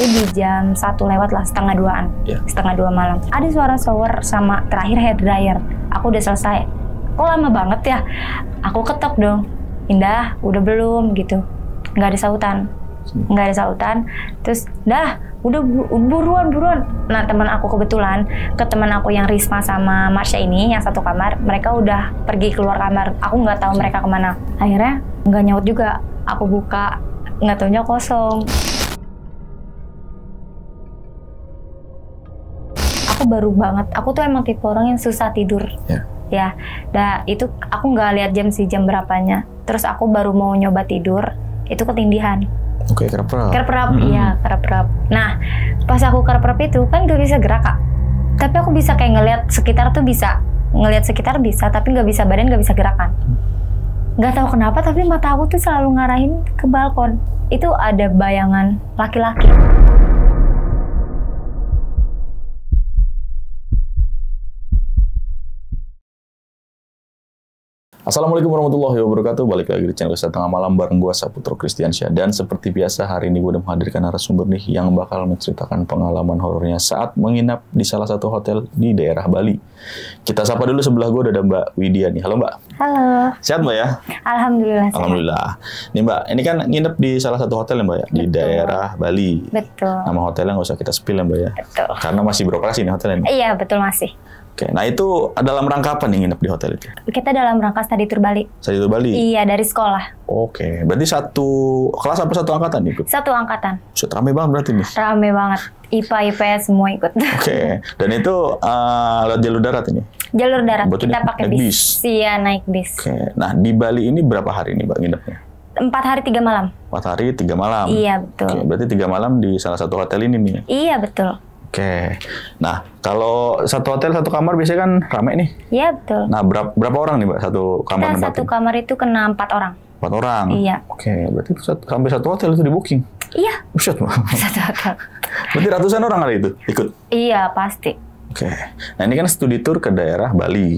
di jam 1 lewat lah, setengah 2-an. Setengah 2 malam. Ada suara shower sama terakhir hair dryer. Aku udah selesai. Kok lama banget ya? Aku ketok dong. Indah, udah belum gitu. Nggak ada sautan. Terus, dah, udah buruan. Nah, teman aku kebetulan, ke teman aku yang Risma sama Marsha ini, yang satu kamar, mereka udah pergi keluar kamar. Aku nggak tahu mereka kemana. Akhirnya, nggak nyaut juga. Aku buka, nggak taunya kosong. Aku baru banget, aku tuh emang tipe orang yang susah tidur. Ya, itu aku nggak lihat jam berapanya. Terus aku baru mau nyoba tidur, itu ketindihan. Oke, kerap-kerap. Iya, kerap-kerap. Nah, pas aku kerap-kerap itu kan gak bisa gerak, Kak. Tapi aku bisa kayak ngelihat sekitar tuh bisa. Ngelihat sekitar bisa, tapi nggak bisa badan, nggak bisa gerakan. Nggak tahu kenapa, tapi mata aku tuh selalu ngarahin ke balkon. Itu ada bayangan laki-laki. Assalamualaikum warahmatullahi wabarakatuh. Balik lagi di channel Kisah Tengah Malam bareng gue Saputro Kristiansyah. Dan seperti biasa hari ini gue udah menghadirkan narasumber nih yang bakal menceritakan pengalaman horornya saat menginap di salah satu hotel di daerah Bali. Kita sapa dulu, sebelah gue udah ada Mbak Widya nih. Halo Mbak. Halo. Sehat Mbak ya? Alhamdulillah. Alhamdulillah. Nih Mbak, ini kan nginep di salah satu hotel ya Mbak ya? Di daerah Bali. Betul. Nama hotelnya nggak usah kita spill ya Mbak ya? Betul. Karena masih beroperasi nih hotelnya. Iya, betul masih. Oke, nah itu dalam rangka apa nih nginep di hotel itu? Kita dalam rangka study tour Bali. Study tour Bali? Iya, dari sekolah. Oke, berarti satu kelas apa satu angkatan ikut? Satu angkatan. Sudah rame banget berarti nih? Rame banget. IPA, IPS semua ikut. Oke, dan itu lewat jalur darat ini? Jalur darat, berarti kita pakai bis. Iya, naik bis. Oke, nah di Bali ini berapa hari nih Mbak nginepnya? 4 hari 3 malam. 4 hari 3 malam? Iya, betul. Oke, berarti 3 malam di salah satu hotel ini nih? Iya, betul. Oke, nah kalau satu hotel satu kamar biasanya kan rame nih. Iya betul. Nah berapa orang nih Mbak satu kamar? Kita satu kamar itu kena 4 orang. 4 orang? Iya. Oke, berarti sampai satu hotel itu di booking? Iya. Buset Mbak. Satu hotel. Berarti ratusan orang kali itu ikut? Iya pasti. Oke, nah ini kan studi tour ke daerah Bali.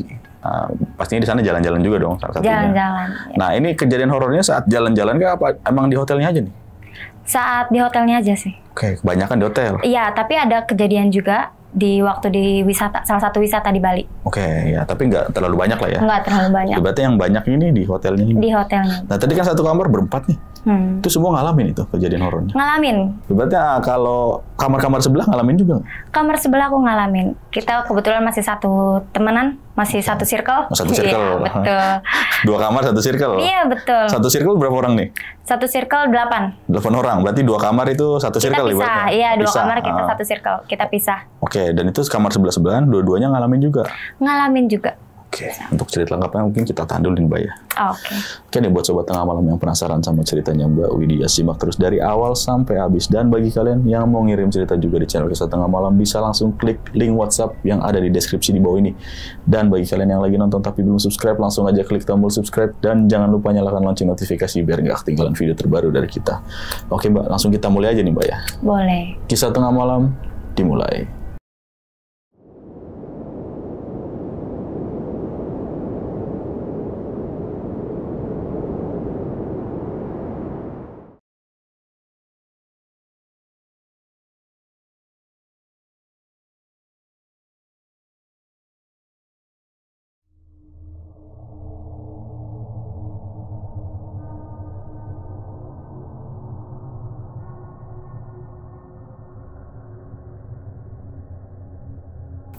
Pastinya di sana jalan-jalan juga dong salah satunya. Jalan-jalan. Ya. Nah ini kejadian horornya saat jalan-jalan kah apa emang di hotelnya aja nih? Saat di hotelnya aja sih. Oke, kebanyakan di hotel. Iya, tapi ada kejadian juga di waktu di wisata, salah satu wisata di Bali. Oke, ya, tapi nggak terlalu banyak lah ya. Nggak terlalu banyak. Berarti yang banyak ini di hotelnya. Di hotelnya. Nah, tadi kan satu kamar berempat nih. Itu semua ngalamin itu kejadian horornya. Ngalamin. Berarti kalau kamar-kamar sebelah ngalamin juga nggak? Kamar sebelah aku ngalamin. Kita kebetulan masih satu temenan, masih satu circle. Satu circle. Iya, betul. 2 kamar satu circle. Iya, betul. Satu circle berapa orang nih? Satu circle 8. 8 orang. Berarti 2 kamar itu satu circle kita pisah. Iya, 2 kamar kita satu circle. Kita pisah. Oke, dan itu kamar sebelah-sebelahan dua-duanya ngalamin juga? Ngalamin juga. Oke, untuk cerita lengkapnya mungkin kita tahan dulu nih Mbak ya. Oke. Oke nih buat Sobat Tengah Malam yang penasaran sama ceritanya Mbak Widya, simak terus dari awal sampai habis. Dan bagi kalian yang mau ngirim cerita juga di channel Kisah Tengah Malam, bisa langsung klik link WhatsApp yang ada di deskripsi di bawah ini. Dan bagi kalian yang lagi nonton tapi belum subscribe, langsung aja klik tombol subscribe. Dan jangan lupa nyalakan lonceng notifikasi biar nggak ketinggalan video terbaru dari kita. Oke Mbak, langsung kita mulai aja nih Mbak ya. Boleh. Kisah Tengah Malam dimulai.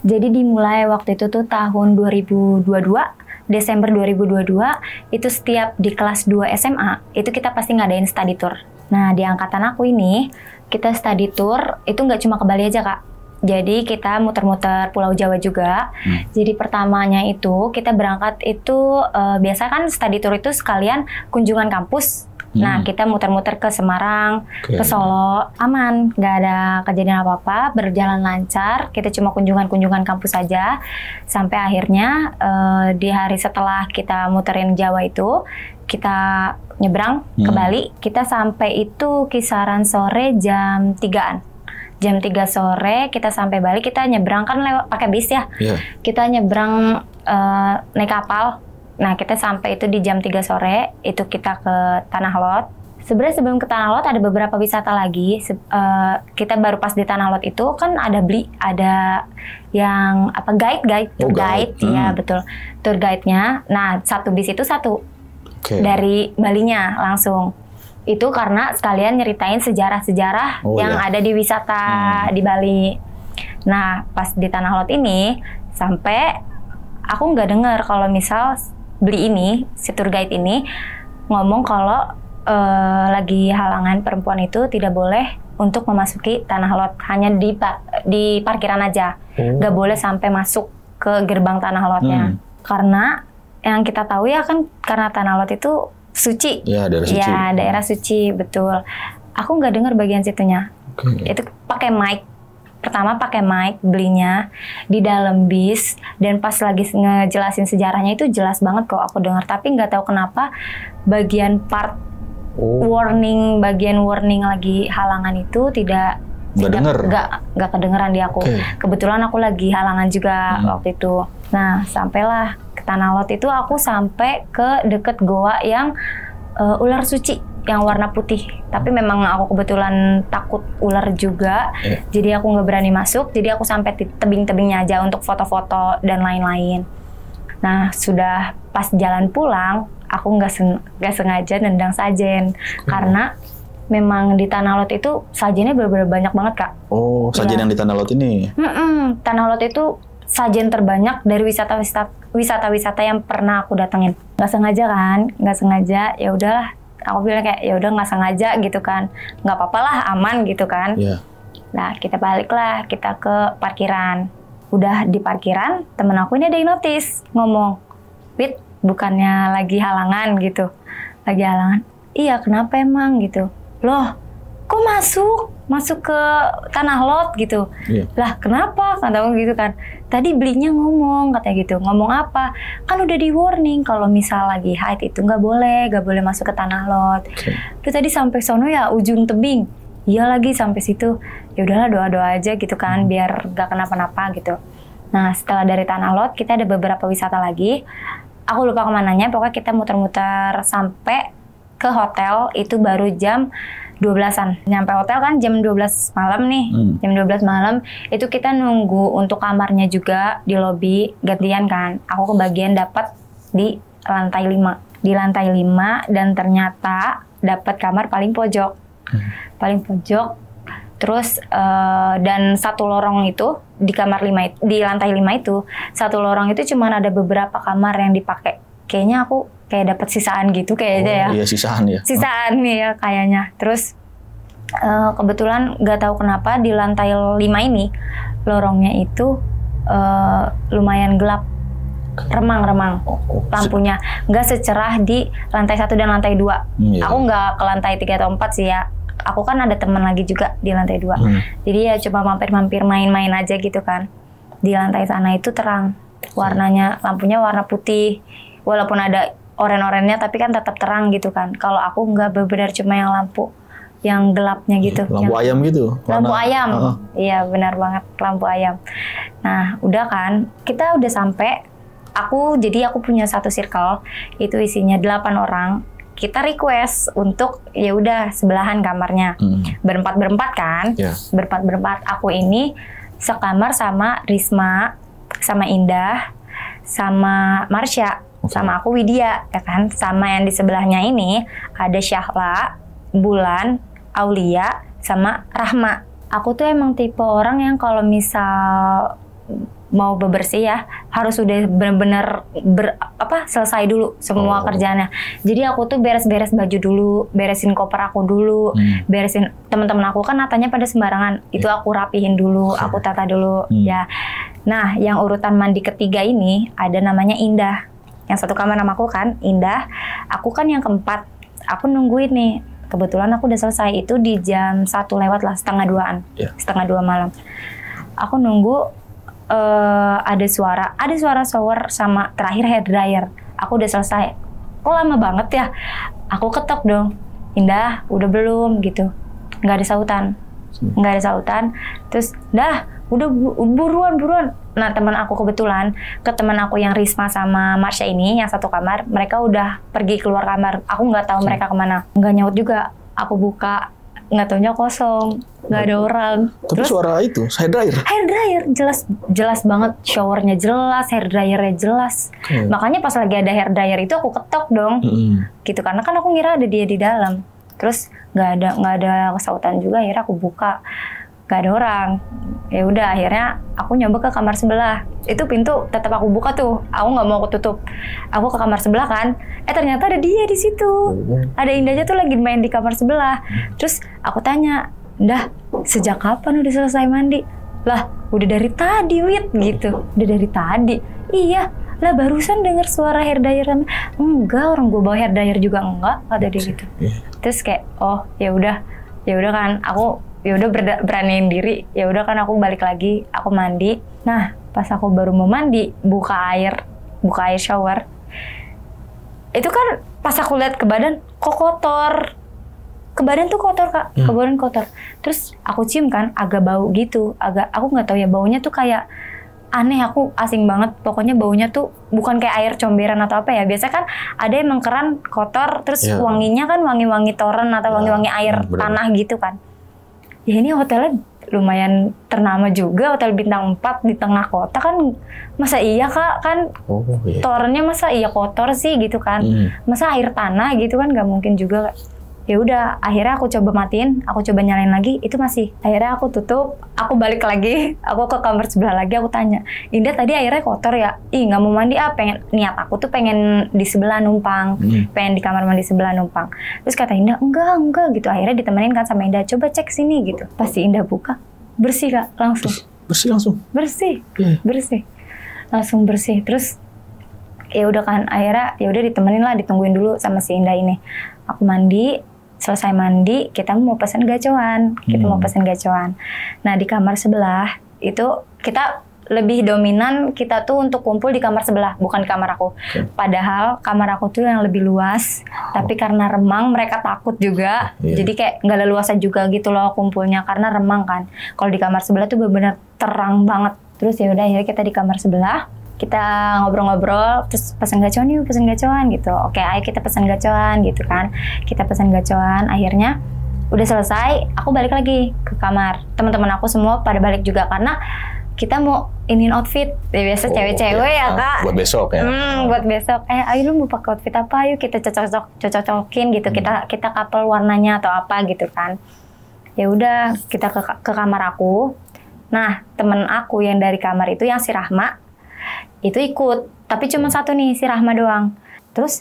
Jadi dimulai waktu itu tuh tahun 2022, Desember 2022, itu setiap di kelas 2 SMA, itu kita pasti ngadain study tour. Nah, di angkatan aku ini, kita study tour, itu nggak cuma ke Bali aja, Kak. Jadi kita muter-muter Pulau Jawa juga. Jadi pertamanya itu, kita berangkat itu, biasa kan study tour itu sekalian kunjungan kampus. Nah, kita muter-muter ke Semarang, ke Solo, aman, nggak ada kejadian apa-apa, berjalan lancar. Kita cuma kunjungan-kunjungan kampus saja, sampai akhirnya di hari setelah kita muterin Jawa itu, kita nyebrang ke Bali. Kita sampai itu kisaran sore jam 3-an. Jam 3 sore kita sampai Bali, kita nyebrang kan lewat pakai bis ya. Kita nyebrang naik kapal. Nah, kita sampai itu di jam 3 sore, itu kita ke Tanah Lot. Sebenarnya sebelum ke Tanah Lot ada beberapa wisata lagi. Kita baru pas di Tanah Lot itu kan ada yang apa guide, tour guide, ya betul, tour guide-nya. Nah, satu bis itu satu dari Balinya langsung. Itu karena sekalian nyeritain sejarah-sejarah yang ada di wisata di Bali. Nah, pas di Tanah Lot ini sampai aku nggak dengar kalau misal beli ini, si tour guide ini ngomong kalau lagi halangan perempuan itu tidak boleh untuk memasuki Tanah Lot, hanya di parkiran aja, nggak boleh sampai masuk ke gerbang Tanah Lotnya. Karena yang kita tahu ya kan, karena Tanah Lot itu suci, daerah suci, betul. Aku nggak dengar bagian situnya. Itu pakai mic. Pertama pakai mic belinya di dalam bis, dan pas lagi ngejelasin sejarahnya itu jelas banget kok aku dengar, tapi nggak tahu kenapa bagian part bagian warning lagi halangan itu tidak kedengeran di aku. Kebetulan aku lagi halangan juga waktu itu. Nah, sampailah ke Tanah Lot itu aku sampai ke deket goa yang ular suci yang warna putih. Tapi memang aku kebetulan takut ular juga, jadi aku nggak berani masuk. Jadi aku sampai di tebing-tebingnya aja untuk foto-foto dan lain-lain. Nah, sudah pas jalan pulang, aku nggak sengaja nendang sajen karena memang di Tanah Lot itu sajennya benar-benar banyak banget, Kak. Oh, sajen yang di Tanah Lot ini? Tanah Lot itu sajen terbanyak dari wisata-wisata yang pernah aku datengin. Nggak sengaja kan, nggak sengaja. Ya udahlah, aku bilang kayak ya udah nggak sengaja gitu kan, nggak apa-apa lah, aman gitu kan. Nah, kita baliklah kita ke parkiran. Udah di parkiran, temen aku ini ada yang notice ngomong, "Wit, bukannya lagi halangan gitu." Lagi halangan. Iya, kenapa emang gitu? Loh, kok masuk ke Tanah Lot gitu? Lah, kenapa? Kata aku gitu kan. Tadi belinya ngomong, katanya gitu. Ngomong apa? Kan udah di warning kalau misal lagi haid itu nggak boleh masuk ke Tanah Lot. Terus tadi sampai sono ya ujung tebing. Iya lagi sampai situ. Ya udahlah, doa-doa aja gitu kan, biar nggak kenapa-napa gitu. Nah, setelah dari Tanah Lot kita ada beberapa wisata lagi. Aku lupa kemananya, pokoknya kita muter-muter sampai ke hotel itu baru jam 12-an. Nyampe hotel kan jam 12 malam nih. Jam 12 malam itu kita nunggu untuk kamarnya juga di lobi, gantian kan. Aku kebagian dapat di lantai 5. Di lantai 5 dan ternyata dapat kamar paling pojok. Paling pojok. Terus dan satu lorong itu di kamar 5 di lantai 5 itu satu lorong itu cuman ada beberapa kamar yang dipakai. Kayaknya aku kayak dapat sisaan gitu kayaknya ya. Iya, sisaan ya. Sisaan nih ya kayaknya. Terus kebetulan nggak tahu kenapa di lantai 5 ini lorongnya itu lumayan gelap. Remang-remang lampunya, nggak secerah di lantai 1 dan lantai 2. Aku nggak ke lantai 3 atau 4 sih ya. Aku kan ada teman lagi juga di lantai 2. Jadi ya cuma mampir-mampir main-main aja gitu kan. Di lantai sana itu terang. Warnanya, lampunya warna putih. Walaupun ada oren-orennya tapi kan tetap terang gitu kan. Kalau aku nggak benar cuma yang lampu yang gelapnya gitu. Lampu ayam gitu? Lampu ayam. Iya benar banget, lampu ayam. Nah udah kan, kita udah sampai. Jadi aku punya satu circle, itu isinya 8 orang. Kita request untuk ya udah sebelahan kamarnya. Berempat kan? Berempat. Aku ini sekamar sama Risma, sama Indah, sama Marsha, sama aku Widya, ya kan? Sama yang di sebelahnya ini ada Syahla, Bulan, Aulia, sama Rahma. Aku tuh emang tipe orang yang kalau misal mau bebersih ya harus udah benar-benar selesai dulu semua kerjaannya. Jadi aku tuh beres-beres baju dulu, beresin koper aku dulu, beresin teman-teman aku kan natanya pada sembarangan. Itu aku rapihin dulu, aku tata dulu ya. Nah, yang urutan mandi ketiga ini ada namanya Indah. Yang satu kamar nama aku kan Indah, aku kan yang keempat. Aku nungguin nih. Kebetulan aku udah selesai itu di jam 1 lewat lah, setengah 2-an. Setengah 2 malam. Aku nunggu ada suara shower sama terakhir hair dryer. Aku udah selesai. Kok lama banget ya? Aku ketok dong. Indah, udah belum gitu. Nggak ada sautan. nggak ada sautan. Terus dah udah buruan. Nah teman aku kebetulan ke teman aku yang Risma sama Marsha ini yang satu kamar, mereka udah pergi keluar kamar. Aku nggak tahu mereka kemana, nggak nyaut juga. Aku buka, nggak taunya kosong, nggak ada orang. Tapi terus, suara itu hair dryer jelas banget, showernya jelas, hair dryernya jelas. Makanya pas lagi ada hair dryer itu aku ketok dong, gitu karena kan aku ngira ada dia di dalam. Terus nggak ada kesautan juga, akhirnya aku buka. Gak ada orang. Ya udah akhirnya aku nyoba ke kamar sebelah. Itu pintu tetap aku buka tuh. Aku nggak mau aku tutup. Aku ke kamar sebelah kan. Ternyata ada dia di situ. Ada Indahnya tuh lagi main di kamar sebelah. Terus aku tanya, "Dah, sejak kapan udah selesai mandi?" "Lah, udah dari tadi, Wit," gitu. "Udah dari tadi?" "Iya. Lah barusan dengar suara hair dryer." "Enggak, orang gue bawa hair dryer juga enggak," kata dia gitu. Terus kayak, oh ya udah kan aku ya udah beraniin diri, ya udah kan aku balik lagi, aku mandi. Nah pas aku baru mau mandi, buka air shower, itu kan pas aku lihat ke badan kok kotor, ke badan tuh kotor Kak, ke badan kotor. Terus aku cium kan agak bau gitu, aku nggak tahu ya, baunya tuh kayak aneh, aku asing banget. Pokoknya baunya tuh bukan kayak air comberan atau apa ya. Biasa kan ada emang keran kotor, terus wanginya kan wangi-wangi toren atau wangi-wangi air tanah gitu kan. Ya ini hotelnya lumayan ternama juga, hotel bintang 4 di tengah kota kan. Masa iya Kak, kan torennya masa iya kotor sih gitu kan. Masa air tanah gitu kan, nggak mungkin juga. Ya udah akhirnya aku coba matiin, aku coba nyalain lagi, itu masih. Akhirnya aku tutup, aku balik lagi, aku ke kamar sebelah lagi, aku tanya, "Indah tadi airnya kotor ya?" "Ih nggak mau mandi niat aku tuh pengen di sebelah numpang, pengen di kamar mandi sebelah numpang." Terus kata Indah, enggak gitu. Akhirnya ditemenin kan sama Indah, "Coba cek sini," gitu. Pasti Indah buka, bersih Kak, langsung. Bersih. Langsung bersih. Terus ya udah kan, akhirnya ya udah ditemenin lah, ditungguin dulu sama si Indah ini. Aku mandi. Selesai mandi, kita mau pesan gacoan. Nah di kamar sebelah itu kita lebih dominan, kita tuh untuk kumpul di kamar sebelah, bukan di kamar aku. Padahal kamar aku tuh yang lebih luas, tapi karena remang mereka takut juga. Jadi kayak nggak leluasa juga gitu loh kumpulnya karena remang kan. Kalau di kamar sebelah tuh benar-benar terang banget. Terus ya udah akhirnya kita di kamar sebelah. Kita ngobrol-ngobrol, terus pesan gacoan gitu. Oke, ayo kita pesan gacoan gitu kan. Kita pesan gacoan, akhirnya udah selesai, aku balik lagi ke kamar. Teman-teman aku semua pada balik juga karena kita mau iniin outfit. Ya biasa cewek-cewek ya Kak. Buat besok ya. Buat besok. Ayo lu mau pakai outfit apa? Ayo kita cocok-cocokin gitu. Kita couple warnanya atau apa gitu kan. Ya udah, kita ke kamar aku. Nah, temen aku yang dari kamar itu yang si Rahma itu ikut, tapi cuma satu nih, si Rahma doang. Terus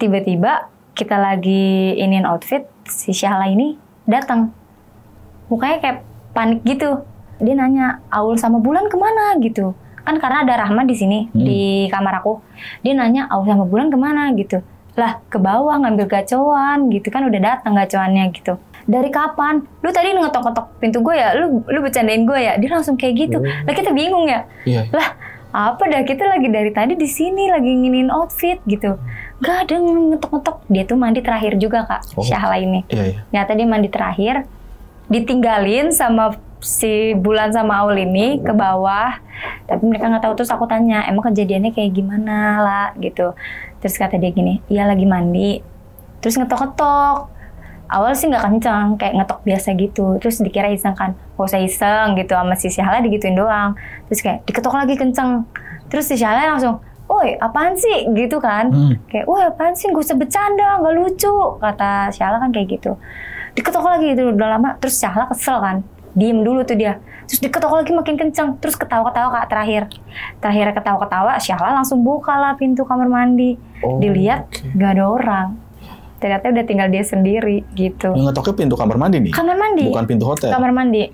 tiba-tiba kita lagi iniin outfit, si Syahla ini datang, mukanya kayak panik gitu. Dia nanya, "Aul sama Bulan kemana?" gitu. Kan karena ada Rahma di sini di kamar aku. Dia nanya, "Aul sama Bulan kemana?" gitu. Lah ke bawah ngambil gacoan gitu kan, udah datang gacoannya gitu. "Dari kapan? Lu tadi ngetok-ngetok pintu gue ya? Lu bercandain gue ya?" Dia langsung kayak gitu. Lah kita bingung ya. Lah apa dah, kita lagi dari tadi di sini lagi nginin outfit gitu. Gak ada ngetok-ngetok. Dia tuh mandi terakhir juga Kak, Syahla ini. Nyata dia mandi terakhir, ditinggalin sama si Bulan sama Aul ini ke bawah. Tapi mereka nggak tahu. Terus aku tanya, "Emang kejadiannya kayak gimana lah?" gitu. Terus kata dia gini, "Iya lagi mandi." Terus ngetok-ngetok. Awal sih nggak kencang, kayak ngetok biasa gitu. Terus dikira iseng kan, gak usah iseng gitu, sama si Syahla digituin doang. Terus kayak diketok lagi kenceng. Terus si Syahla langsung, "Woi apaan sih?" gitu kan. Kayak, "Woi apaan sih, gak usah bercanda, gak lucu," kata Syahla kan kayak gitu. Diketok lagi itu udah lama. Terus Syahla kesel kan, diem dulu tuh dia. Terus diketok lagi makin kenceng. Terus ketawa-ketawa Kak terakhir ketawa-ketawa. Syahla langsung buka lah pintu kamar mandi. Dilihat gak ada orang. Ternyata udah tinggal dia sendiri gitu. Yang ngetoknya pintu kamar mandi nih? Kamar mandi. Bukan pintu hotel? Kamar mandi.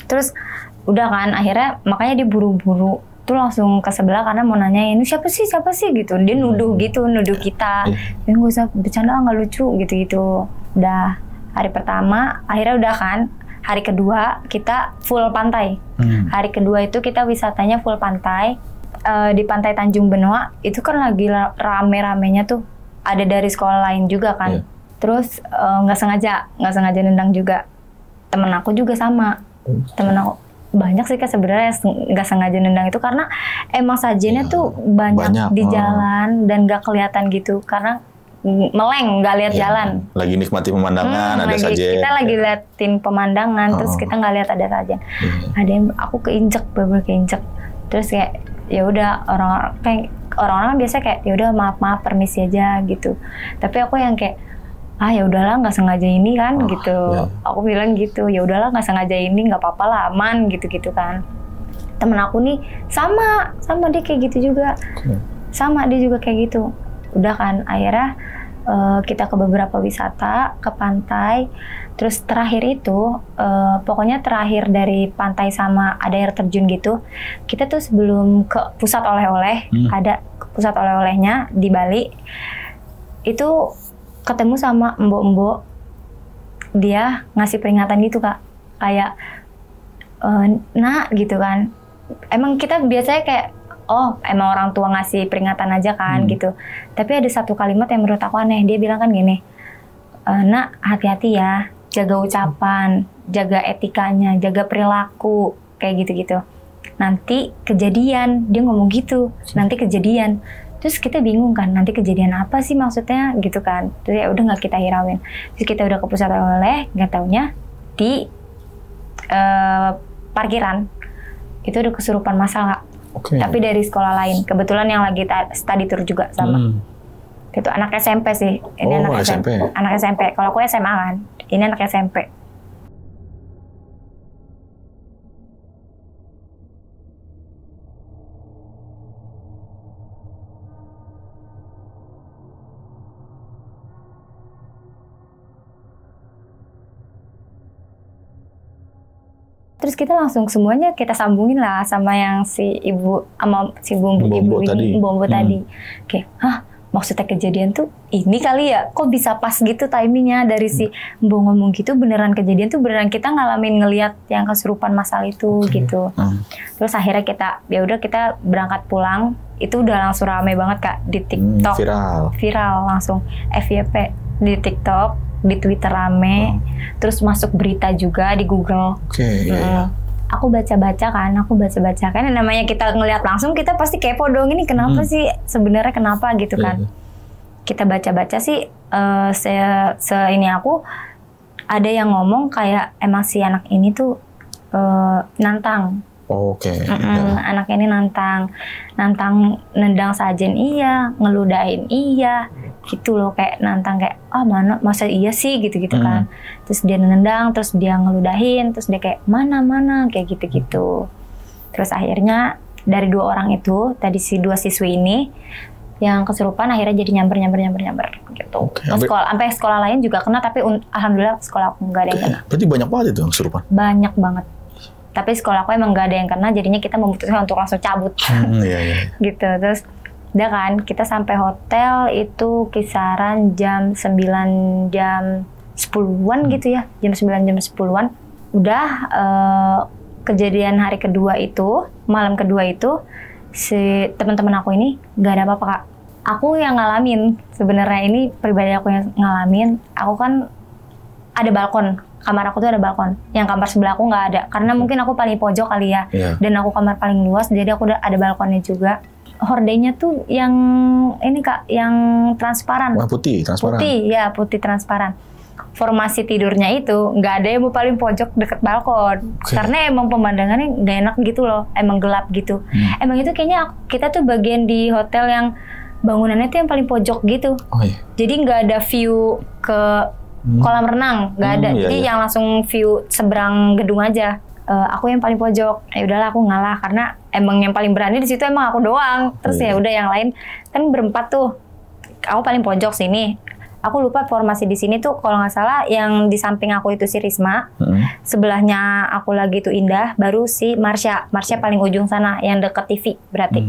Terus udah kan, akhirnya makanya dia buru-buru tuh langsung ke sebelah karena mau nanya, "Ini siapa sih gitu." Dia nuduh kita. "Ya nggak usah bercanda, nggak lucu," gitu. Udah hari pertama, akhirnya udah kan. Hari kedua kita full pantai. Hari kedua itu kita wisatanya full pantai. Di pantai Tanjung Benoa itu kan lagi rame-ramenya tuh. Ada dari sekolah lain juga kan. Terus nggak sengaja nendang juga. temen aku juga sama. Temen aku banyak sih Kak sebenarnya nggak sengaja nendang itu karena emang sajennya tuh banyak di jalan dan nggak kelihatan gitu karena meleng nggak lihat jalan. Lagi nikmati pemandangan ada sajen. Kita lagi liatin pemandangan terus kita nggak lihat ada sajen. Ada yang aku keinjek, bener keinjek. Terus kayak ya udah orang-orang biasa kayak ya udah maaf permisi aja gitu. Tapi aku yang kayak ya udahlah nggak sengaja ini kan gitu. Aku bilang gitu, ya udahlah nggak sengaja ini nggak apa-apa lah aman gitu kan. Temen aku nih sama dia kayak gitu juga, sama dia juga kayak gitu. Udah kan akhirnya kita ke beberapa wisata ke pantai. Terus terakhir itu pokoknya terakhir dari pantai sama ada air terjun gitu. Kita tuh sebelum ke pusat oleh-oleh ada pusat oleh-olehnya di Bali itu ketemu sama mbok-mbok, dia ngasih peringatan gitu Kak, kayak nak gitu kan. Emang kita biasanya kayak emang orang tua ngasih peringatan aja kan gitu. Tapi ada satu kalimat yang menurut aku aneh, dia bilang kan gini, nak hati-hati ya, jaga ucapan, jaga etikanya, jaga perilaku, kayak gitu-gitu. Nanti kejadian, dia ngomong gitu, nanti kejadian. Terus kita bingung kan, nanti kejadian apa sih maksudnya gitu kan. Terus ya udah nggak kita hirauin. Terus kita udah ke pusat oleh, nggak taunya di parkiran itu udah kesurupan masal Kak. Tapi dari sekolah lain. Kebetulan yang lagi study tour juga sama. Itu anak SMP sih. Ini anak SMP. Anak SMP. Kalau aku SMA kan. Ini anak SMP. Terus kita langsung semuanya kita sambungin lah sama yang si ibu sama si ibu tadi. Kayak, maksudnya kejadian tuh ini kali ya? Kok bisa pas gitu timingnya dari si Mbok ngomong gitu beneran kejadian tuh beneran kita ngalamin ngelihat yang kesurupan masal itu gitu. Terus akhirnya kita kita berangkat pulang. Itu udah langsung rame banget Kak di TikTok. Viral langsung FYP di TikTok. Di Twitter rame, terus masuk berita juga di Google. Aku baca-baca kan, yang namanya kita ngelihat langsung kita pasti kepo dong ini kenapa sih sebenarnya kenapa gitu kan. Kita baca-baca sih ini aku ada yang ngomong kayak emang si anak ini tuh nantang. Anak ini nantang nendang sajen iya, ngeludahin iya. Gitu loh kayak nantang kayak masa iya sih gitu kan. Terus dia nendang, terus dia ngeludahin, terus dia kayak mana kayak gitu. Terus akhirnya dari 2 orang itu tadi si 2 siswi ini yang kesurupan akhirnya jadi nyamper gitu. Sampai sekolah lain juga kena tapi alhamdulillah sekolah aku nggak ada yang kena. Berarti banyak banget itu yang kesurupan? Banyak banget. Tapi sekolah aku emang nggak ada yang kena jadinya kita memutuskan untuk langsung cabut. Gitu terus. Udah kan, kita sampai hotel itu kisaran jam 9, jam 10-an gitu ya. Jam 9, jam 10-an. Udah kejadian hari kedua itu, malam kedua itu, si teman-teman aku ini gak ada apa-apa Kak. Aku yang ngalamin, sebenarnya ini pribadi aku yang ngalamin. Aku kan ada balkon, kamar aku tuh ada balkon. Yang kamar sebelah aku gak ada, karena mungkin aku paling pojok kali ya. Dan aku kamar paling luas, jadi aku udah ada balkonnya juga. Hordenya tuh yang ini Kak, yang transparan. Putih, transparan. Putih transparan. Formasi tidurnya itu nggak ada yang mau paling pojok deket balkon. Karena emang pemandangannya nggak enak gitu loh, emang gelap gitu. Emang itu kayaknya kita tuh bagian di hotel yang bangunannya tuh yang paling pojok gitu. Jadi nggak ada view ke kolam renang, nggak ada. Jadi yang langsung view seberang gedung aja. Aku yang paling pojok. Ya udahlah aku ngalah karena emang yang paling berani di situ emang aku doang. Terus ya udah yang lain kan berempat tuh. Aku paling pojok sini. Aku lupa formasi di sini tuh kalau nggak salah yang di samping aku itu si Risma. Sebelahnya aku lagi tuh Indah, baru si Marsha. Marsha paling ujung sana yang deket TV berarti.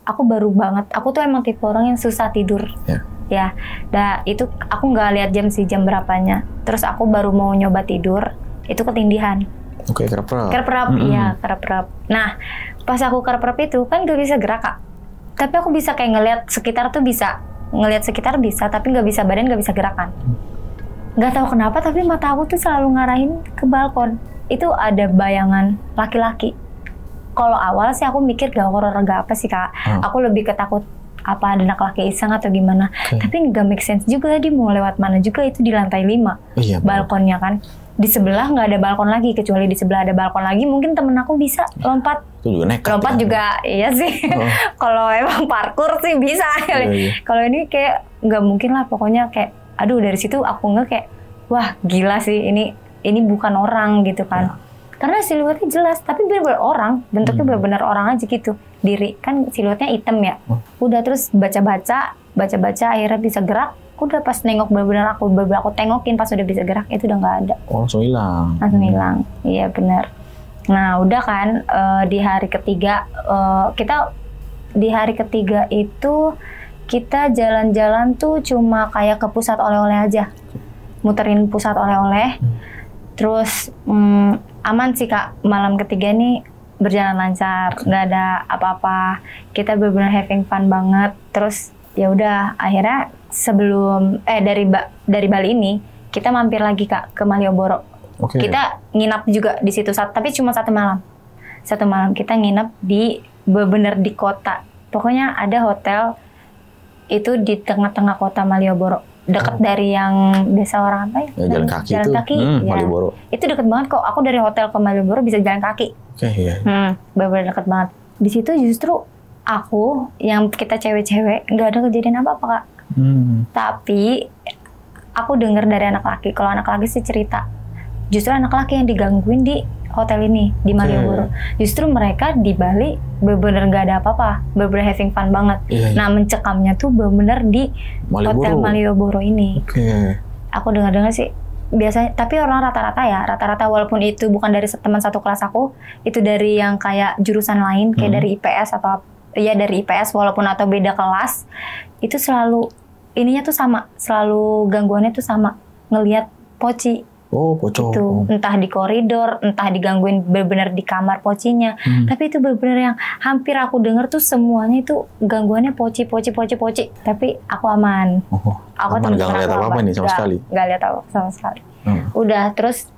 Aku baru banget. Aku tuh emang tipe orang yang susah tidur. Ya. Itu aku nggak lihat jam berapanya. Terus aku baru mau nyoba tidur, itu ketindihan. Kerap-kerap, iya kerap-kerap. Nah, pas aku kerap-kerap itu kan gak bisa gerak Kak. Tapi aku bisa kayak ngelihat sekitar tuh bisa. Ngelihat sekitar bisa, tapi gak bisa badan gak bisa gerakan. Nggak tahu kenapa tapi mata aku tuh selalu ngarahin ke balkon. Itu ada bayangan laki-laki. Kalau awal sih aku mikir gak horor gak apa sih Kak. Aku lebih ketakut apa ada anak laki iseng atau gimana. Tapi nggak make sense juga, dia mau lewat mana juga, itu di lantai 5 Iya, balkonnya kan. Di sebelah nggak ada balkon lagi, kecuali di sebelah ada balkon lagi mungkin temen aku bisa lompat. Itu juga nekat. Lompat ya. juga iya sih. Kalau emang parkur sih bisa. Iya. Kalau ini kayak nggak mungkin lah, pokoknya kayak aduh, dari situ aku nggak kayak wah gila sih, ini bukan orang gitu kan. Karena siluetnya jelas, tapi benar-benar orang, bentuknya benar-benar orang aja gitu. Diri kan siluetnya hitam ya. Udah terus baca-baca akhirnya bisa gerak. Udah pas nengok benar-benar aku tengokin, pas udah bisa gerak itu udah nggak ada. Oh, langsung hilang. Langsung hilang. Iya benar. Nah udah kan di hari ketiga itu kita jalan-jalan tuh cuma kayak ke pusat oleh-oleh aja, muterin pusat oleh-oleh. Terus aman sih Kak, malam ketiga nih berjalan lancar, nggak ada apa-apa. Kita benar-benar having fun banget. Terus ya udah akhirnya sebelum dari Bali ini kita mampir lagi Kak ke Malioboro. Kita nginap juga di situ, tapi cuma 1 malam. 1 malam kita nginap di benar-benar di kota. Pokoknya ada hotel itu di tengah-tengah kota Malioboro. Dekat dari yang desa orang apa ya? Jalan kaki jalan itu. Kaki, ya. Malioboro. Itu deket banget kok. Aku dari hotel ke Malioboro bisa jalan kaki. Iya. Bener-bener deket banget. Di situ justru aku yang kita cewek-cewek nggak ada kejadian apa-apa Kak. Tapi aku dengar dari anak laki. Kalau anak laki sih cerita, justru anak laki yang digangguin di hotel ini di Malioboro. Justru mereka di Bali bener-bener nggak ada apa-apa, bener-bener having fun banget. Nah mencekamnya tuh bener-bener di hotel Malioboro ini. Aku dengar-dengar sih biasanya, tapi orang rata-rata walaupun itu bukan dari teman satu kelas aku, itu dari yang kayak jurusan lain kayak dari IPS atau ya dari IPS walaupun atau beda kelas, itu selalu ininya tuh sama, selalu gangguannya tuh sama, ngelihat poci. Oh, pocong. Itu entah di koridor, entah digangguin benar-benar di kamar pocinya. Tapi itu benar-benar yang hampir aku dengar tuh semuanya itu gangguannya poci. Tapi aku aman. Aku aman, nggak lihat apa-apa nih sama sekali. Nggak lihat apa sama sekali. Udah terus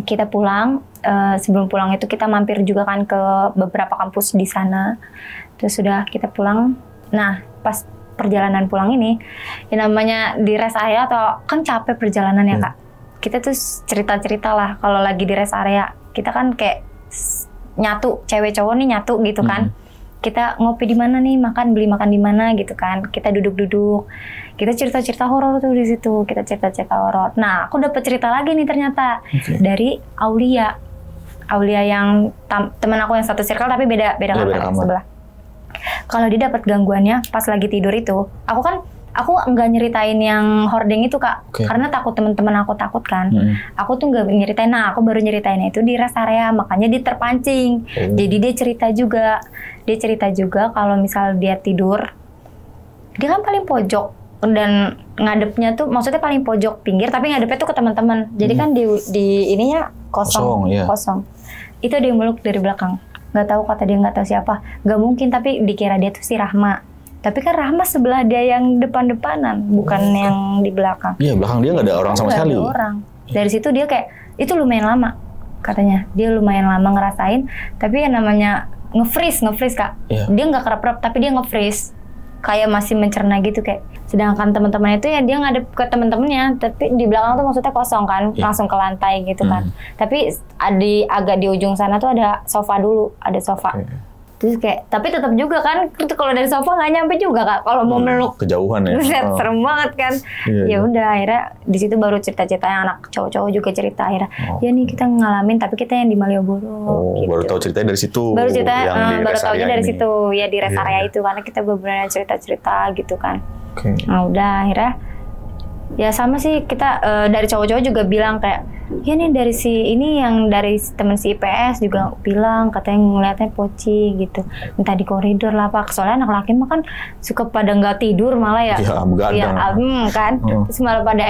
kita pulang. Sebelum pulang itu kita mampir juga kan ke beberapa kampus di sana. Terus sudah kita pulang. Nah pas perjalanan pulang ini, yang namanya di rest area atau kan capek perjalanan ya Kak. Kita tuh cerita-cerita lah kalau lagi di rest area. Kita kan kayak nyatu, cewek cowok nih nyatu gitu kan. Kita ngopi di mana nih, beli makan di mana gitu kan. Kita duduk-duduk. Kita cerita-cerita horor tuh di situ. Kita cerita-cerita horor. Nah, aku dapet cerita lagi nih ternyata dari Aulia. Aulia yang teman aku yang satu circle tapi beda kamar sebelah. Kalau dia dapat gangguannya pas lagi tidur itu, aku nggak nyeritain yang hordeng itu Kak, karena takut teman-teman aku takut kan. Aku tuh nggak nyeritain. Nah aku baru nyeritainnya itu di rest area, makanya dia terpancing. Jadi dia cerita juga kalau misal dia tidur, dia kan paling pojok dan ngadepnya tuh maksudnya paling pojok pinggir, tapi ngadepnya tuh ke teman-teman. Jadi kan di ininya kosong. Itu dia meluk dari belakang. Nggak tahu kata dia, nggak tahu siapa. Nggak mungkin, tapi dikira dia tuh si Rahma. Tapi kan Rahma sebelah dia yang depan-depanan, bukan yang di belakang. Iya, belakang dia nggak ada orang sama sekali. Nggak ada orang. Dari situ dia kayak, itu lumayan lama katanya. Dia lumayan lama ngerasain, tapi yang namanya nge-freeze Kak. Dia nggak kerap-kerap, tapi dia nge-freeze. Kayak masih mencerna gitu kayak. Sedangkan teman-teman itu ya dia ngadep ke teman-temannya, tapi di belakang tuh maksudnya kosong kan, langsung ke lantai gitu kan. Tapi agak di ujung sana tuh ada sofa dulu, ada sofa. Terus kayak, tapi tetap juga kan, kalau dari sofa nggak nyampe juga Kak, kalau mau meluk. Kejauhan ya. Serem banget kan. Ya udah akhirnya di situ baru cerita-cerita yang anak cowok-cowok juga cerita akhirnya. Ya nih kita ngalamin, tapi kita yang di Malioboro. Gitu. Baru tahu ceritanya dari situ. Baru tahunya dari situ ya di rest area itu, karena kita beberapa cerita-cerita gitu kan. Nah udah akhirnya ya sama sih kita dari cowok-cowok juga bilang kayak ya nih dari dari temen si IPS juga bilang katanya ngeliatnya poci gitu, entah di koridor lah Pak. Soalnya anak laki mah kan suka pada nggak tidur malah ya kan. Terus malah pada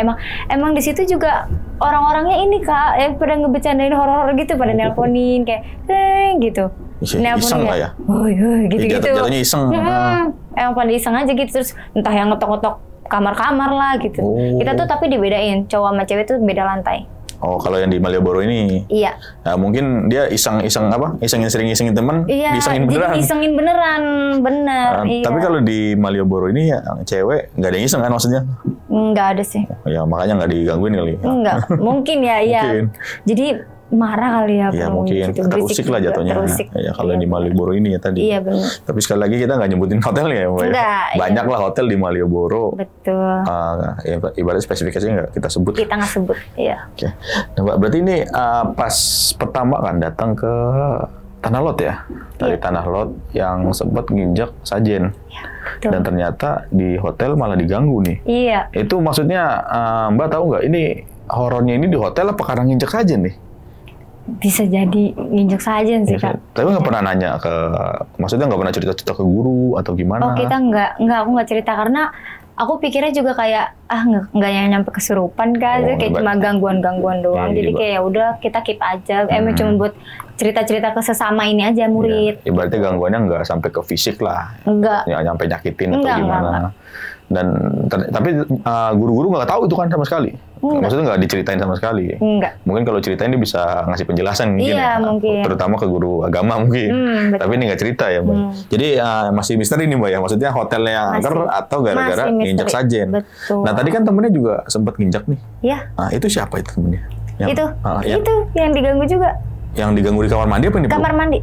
emang di situ juga orang-orangnya ini Kak yang pada ngebecandain horor gitu, pada nelponin kayak gitu. Iseng lah ya. Gitu-gitu. Jatuhnya iseng. Emang pada iseng aja gitu, terus entah yang ngetok-ngetok kamar-kamar lah gitu. Kita tuh tapi dibedain, cowok sama cewek tuh beda lantai. Oh, kalau yang di Malioboro ini, iya. Nah, mungkin dia iseng-iseng apa? Sering isengin temen, iya, disengin beneran. Jadi disengin beneran, bener. Iya. Tapi kalau di Malioboro ini yang cewek nggak ada yang iseng kan maksudnya? Nggak ada sih. Ya makanya nggak digangguin kali. Enggak, mungkin ya, iya. Jadi marah kali ya. Iya mungkin terusik lah jatuhnya. Terusik. Ya kalau di Malioboro ini ya tadi. Iya benar. Tapi sekali lagi kita nggak nyebutin hotelnya ya, Mbak. Enggak. Banyak lah hotel di Malioboro. Betul. Ya, ibaratnya spesifikasinya nggak kita sebut. Kita nggak sebut, iya. Oke. Nah, Mbak, berarti ini pas pertama kan datang ke Tanah Lot ya? Dari Tanah Lot yang sempat nginjak Sajen. Iya, dan ternyata di hotel malah diganggu nih. Iya. Itu maksudnya Mbak tahu nggak ini horornya ini di hotel apa karena nginjak Sajen nih? Bisa jadi nginjek saja sih, Kak. Tapi nggak pernah nanya maksudnya nggak pernah cerita-cerita ke guru atau gimana? Oh, kita aku nggak cerita karena aku pikirnya juga kayak nggak yang nyampe kesurupan kan, kayak cuma gangguan-gangguan doang. Jadi kayak ya udah kita keep aja. Emang cuma buat cerita-cerita ke sesama ini aja murid. Ya, ibaratnya gangguannya nggak sampai ke fisik lah. Enggak. Ya, nyampe nyakitin atau gimana. Enggak. Dan tapi guru-guru nggak tahu itu kan sama sekali. Maksudnya nggak diceritain sama sekali. Enggak. Mungkin kalau ceritain dia bisa ngasih penjelasan mungkin. Iya, mungkin. Terutama ke guru agama mungkin. Tapi ini nggak cerita ya, Mbak. Jadi masih misteri nih, Mbak ya. Maksudnya hotelnya yang angker atau gara-gara nginjak Sajen. Betul. Nah tadi kan temennya juga sempat nginjak nih. Iya. Nah itu siapa itu temennya? Itu yang diganggu juga. Yang diganggu di kamar mandi apa yang di kamar mandi?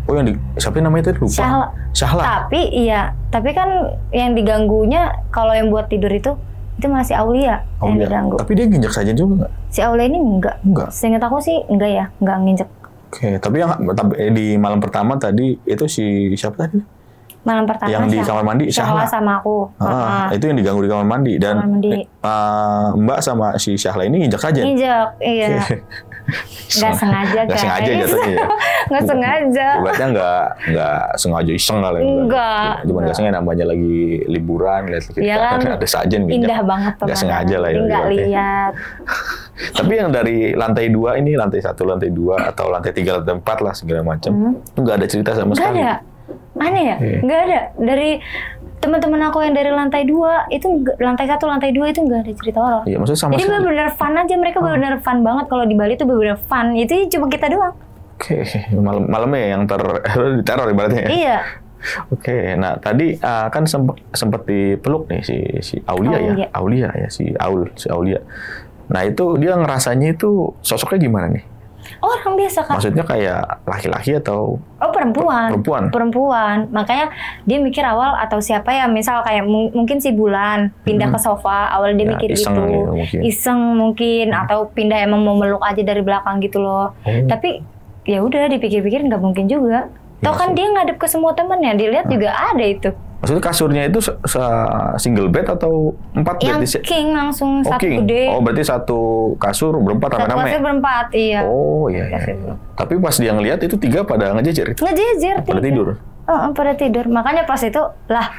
Oh siapa namanya tadi lupa? Syahla. Tapi kan yang diganggunya kalau yang buat tidur itu masih Aulia yang diganggu. Tapi dia nginjak Sajen juga nggak? Si Aulia ini enggak. Seingat aku sih enggak ya, enggak nginjak. Oke, tapi yang di malam pertama tadi itu si siapa tadi? Malam pertama yang di kamar mandi Syahla sama aku. Itu yang diganggu di kamar mandi dan Mbak sama si Syahla ini nginjak Sajen. Nginjak, iya. Nggak sengaja kan? Nggak sengaja jatuhnya ya? Nggak sengaja. Ibaratnya nggak sengaja iseng kali. Enggak. Cuma nggak sengaja namanya lagi liburan lihat ya kan, ada Sajen nginjak. Indah banget tuh. Nggak sengaja lah ya. Nggak lihat. Tapi yang dari lantai 2 ini, lantai 1, lantai 2 atau lantai 3, lantai 4 lah segala macam, itu nggak ada cerita sama sekali. Nggak ada. Aneh ya? Nggak ada. Dari teman-teman aku yang dari lantai 2 itu lantai 1, lantai 2 itu nggak ada cerita horor. Iya, maksudnya sama. Jadi benar-benar fun aja, mereka benar-benar fun banget kalau di Bali itu benar-benar fun. Itu cuma kita doang. Oke, malamnya yang diteror ibaratnya ya. Iya. Oke, nah tadi kan sempat dipeluk nih si Aulia. Si Aulia. Nah itu dia ngerasanya itu sosoknya gimana nih? Orang biasa kan. Maksudnya kayak laki-laki atau? Oh perempuan. Makanya dia mikir awal atau siapa ya, misal kayak mungkin si Bulan pindah ke sofa, awal dia mikir iseng gitu. Iseng mungkin atau pindah emang mau meluk aja dari belakang gitu loh. Tapi ya udah dipikir-pikir nggak mungkin juga. Toh kan dia ngadep ke semua temennya, dilihat juga ada itu. Maksudnya kasurnya itu single bed atau 4 bed? Yang king langsung satu gede. Oh berarti satu kasur berempat rame-rame? Satu kasur berempat, iya. Oh iya. Tapi pas dia ngelihat itu 3 pada ngejejer? Ngejejer. Pada tidur? Pada tidur. Makanya pas itu lah,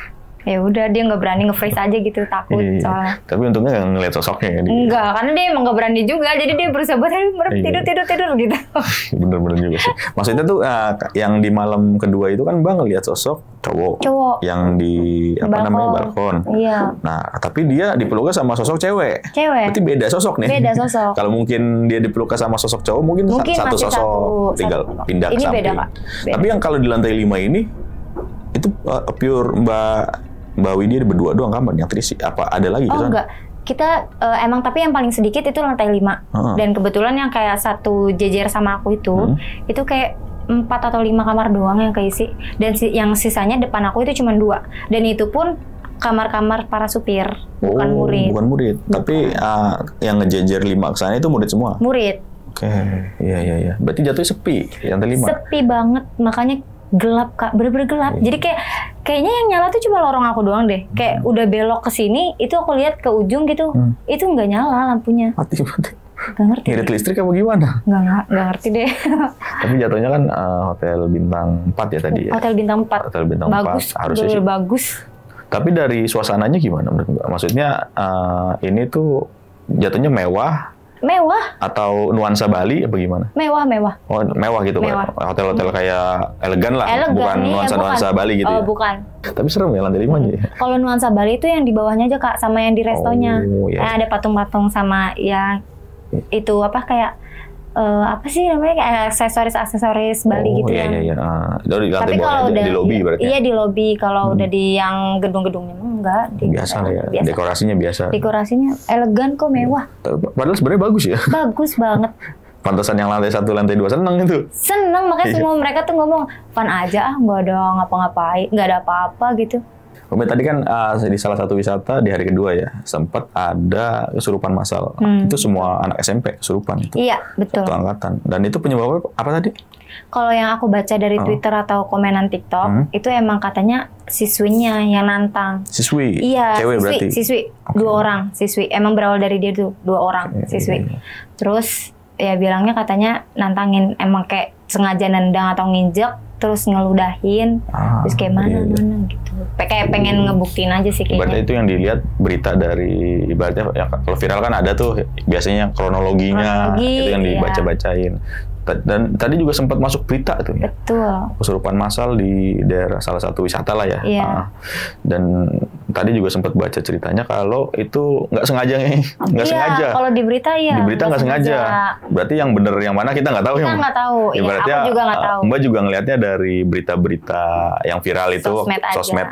ya udah dia nggak berani nge-freeze aja gitu, takut soalnya. Tapi untungnya nggak ngeliat sosoknya. Enggak, karena dia emang nggak berani juga, jadi dia berusaha buat tidur gitu. Bener-bener juga sih. Maksudnya tuh yang di malam kedua itu kan Bang ngeliat sosok cowok. Yang di balkon. Iya. Nah tapi dia dipeluknya sama sosok cewek. Berarti beda sosok nih. Beda sosok. Kalau mungkin dia dipeluknya sama sosok cowok mungkin satu sosok tinggal pindah ke samping. Beda, Kak. Tapi yang kalau di lantai 5 ini itu pure Mbak Widya berdua doang kamar yang terisi. Apa ada lagi? Enggak. Kita emang tapi yang paling sedikit itu lantai 5. Dan kebetulan yang kayak satu jejer sama aku itu kayak 4 atau 5 kamar doang yang keisi. Dan yang sisanya depan aku itu cuma 2. Dan itu pun kamar-kamar para supir, bukan murid. Bukan murid. Tapi yang ngejejer 5 kesana itu murid semua? Murid. Oke, iya. Berarti jatuhnya sepi, lantai 5? Sepi banget, makanya gelap, Kak, bener-bener gelap. Jadi kayaknya yang nyala tuh cuma lorong aku doang deh. Kayak udah belok ke sini, itu aku lihat ke ujung gitu, itu nggak nyala lampunya. Mati. Gak ngerti. Ngirit listrik apa gimana? Nggak ngerti deh. Tapi jatuhnya kan hotel bintang 4 ya tadi ya? Hotel bintang 4. Hotel bintang 4 harusnya sih. Bagus. Tapi dari suasananya gimana menurut Mbak? Maksudnya ini tuh jatuhnya mewah, Mewah. Atau nuansa Bali apa gimana? Mewah. Oh, mewah gitu, Mewah. Pak. Hotel-hotel kayak elegan lah, Elegan, bukan iya, nuansa-nuansa bukan. Bali gitu Oh, ya. bukan. Tapi serem ya lantai 5 aja ya. Kalau nuansa Bali itu yang di bawahnya aja Kak, sama yang di restonya. Oh, iya. Nah, ada patung-patung sama ya itu apa kayak apa sih namanya kayak aksesoris Bali gitu iya, yang. iya. Dari lantai Tapi bawah kalau aja, udah di lobby berarti. Iya di lobby, kalau udah di yang gedung-gedungnya enggak. Biasa lah ya, Biasa. dekorasinya biasa. Dekorasinya elegan kok, mewah. Padahal sebenarnya bagus ya. Bagus banget. Pantesan yang lantai 1, lantai 2 seneng itu. Seneng, makanya Iya. semua mereka tuh ngomong fun aja nggak ada ngapa-ngapain, nggak ada apa-apa gitu. Oke, tadi kan di salah satu wisata di hari kedua ya, sempat ada kesurupan massal. Itu semua anak SMP kesurupan itu. Iya, betul. Satu angkatan. Dan itu penyebabnya apa tadi? Kalau yang aku baca dari Twitter atau komenan TikTok, itu emang katanya siswinya yang nantang. Siswi? Iya, Cewek berarti? siswi. 2 orang siswi. Emang berawal dari dia tuh 2 orang siswi. Iya. Terus ya bilangnya katanya nantangin, emang kayak sengaja nendang atau nginjek, terus ngeludahin, terus kayak mana gitu. Kayak pengen ngebuktiin aja sih kayaknya. Berarti itu yang dilihat berita dari, ibaratnya ya, kalau viral kan ada tuh biasanya kronologinya, Kronologi, itu yang iya. dibaca-bacain. Dan tadi juga sempat masuk berita tuh ya. Betul. Kesurupan massal di daerah salah satu wisata lah ya. Iya. Dan tadi juga sempat baca ceritanya kalau itu nggak sengaja nih, nggak Iya, sengaja. kalau di berita ya. Di berita nggak sengaja. Berarti yang bener yang mana kita nggak tahu ya. Kita nggak tahu. Iya, Ibaratnya aku juga nggak tahu. Mbak juga ngelihatnya dari berita-berita yang viral itu, Sosmed aja. sosmed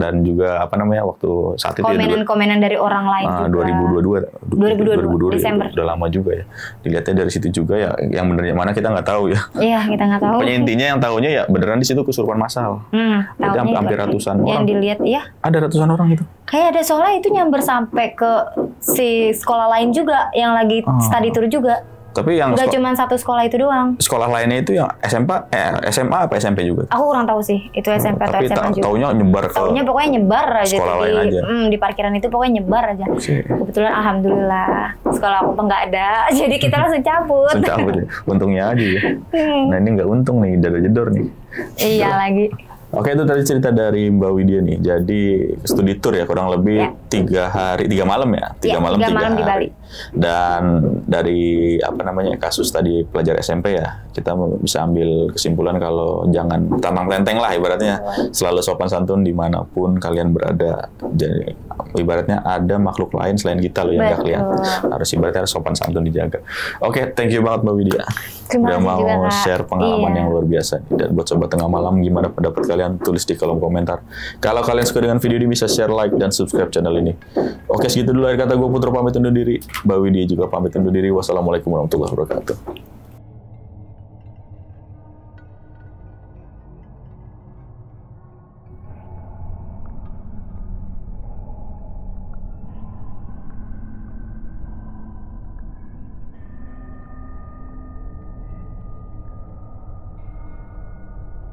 dan juga apa namanya waktu saat itu ya, Komenan-komenan dari orang lain juga. 2022 Desember. udah lama juga ya. Dilihatnya dari situ juga ya, yang bener yang mana kita nggak tahu ya. Iya, kita nggak tahu. Pokoknya intinya yang tahunya ya beneran di situ kesurupan massal. Berarti tahunya hampir juga. ratusan Yang orang. dilihat, ya. Ada ratusan orang itu. Kayak ada soalnya itu nyamber sampai ke si sekolah lain juga yang lagi study tour juga. Tapi yang Nggak cuma satu sekolah itu doang. sekolah lainnya itu yang SMA apa SMP juga? Aku kurang tahu sih itu SMP atau Tapi SMA juga. taunya nyebar ke Taunya pokoknya nyebar aja sekolah tuh lain aja. di parkiran itu pokoknya nyebar aja. Oke. Kebetulan alhamdulillah sekolah aku nggak ada, jadi kita langsung cabut. Cabut ya. Untungnya aja ya. Nah ini nggak untung nih, jedor nih. Iya lagi. Oke, itu tadi cerita dari Mbak Widya nih. Jadi studi tour ya kurang lebih 3 malam ya, 3 malam 3 malam di hari. Bali. Dan dari apa namanya kasus tadi pelajar SMP ya, kita bisa ambil kesimpulan kalau jangan tampang tenteng lah ibaratnya, selalu sopan santun dimanapun kalian berada. Jadi ibaratnya ada makhluk lain selain kita loh yang nggak kelihatan. Harus ibaratnya harus sopan santun dijaga. Oke, thank you banget Mbak Widya. Terima Udah kasih mau juga, Kak. share pengalaman Iya. yang luar biasa. Dan buat sobat tengah malam, gimana pendapat kalian? Tulis di kolom komentar. Kalau kalian suka dengan video ini, bisa share, like, dan subscribe channel ini. Oke, segitu dulu akhir kata gue Putro pamit undur diri. Mbak Widya juga pamit undur diri. Wassalamualaikum warahmatullahi wabarakatuh.